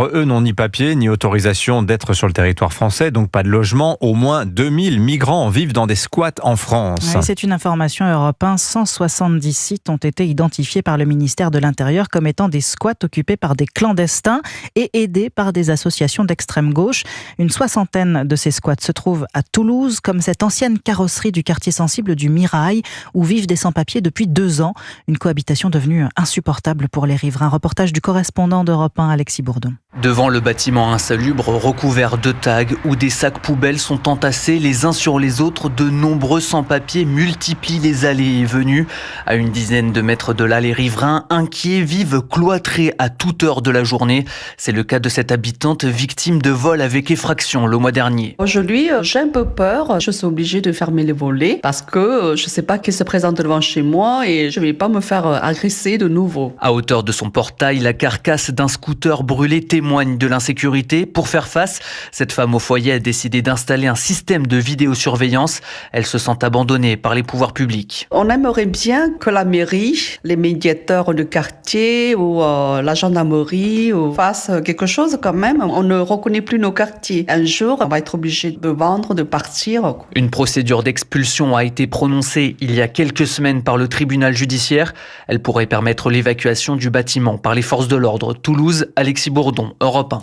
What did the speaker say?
Eux n'ont ni papier, ni autorisation d'être sur le territoire français, donc pas de logement. Au moins 2000 migrants vivent dans des squats en France. Ouais, c'est une information Europe 1. 170 sites ont été identifiés par le ministère de l'Intérieur comme étant des squats occupés par des clandestins et aidés par des associations d'extrême gauche. Une soixantaine de ces squats se trouvent à Toulouse, comme cette ancienne carrosserie du quartier sensible du Mirail, où vivent des sans-papiers depuis 2 ans. Une cohabitation devenue insupportable pour les riverains. Reportage du correspondant d'Europe 1, Alexis Bourdon. Devant le bâtiment insalubre, recouvert de tags où des sacs poubelles sont entassés les uns sur les autres, de nombreux sans-papiers multiplient les allées et venues. À une dizaine de mètres de là, les riverains, inquiets, vivent cloîtrés à toute heure de la journée. C'est le cas de cette habitante victime de vol avec effraction le mois dernier. Aujourd'hui, j'ai un peu peur. Je suis obligée de fermer les volets parce que je ne sais pas qui se présente devant chez moi et je ne vais pas me faire agresser de nouveau. À hauteur de son portail, la carcasse d'un scooter brûlé témoigne de l'insécurité. Pour faire face, cette femme au foyer a décidé d'installer un système de vidéosurveillance. Elle se sent abandonnée par les pouvoirs publics. On aimerait bien que la mairie, les médiateurs de quartier ou la gendarmerie fassent quelque chose quand même. On ne reconnaît plus nos quartiers. Un jour, on va être obligé de vendre, de partir. Une procédure d'expulsion a été prononcée il y a quelques semaines par le tribunal judiciaire. Elle pourrait permettre l'évacuation du bâtiment par les forces de l'ordre. Toulouse, Alexis Bourdon, Europe 1.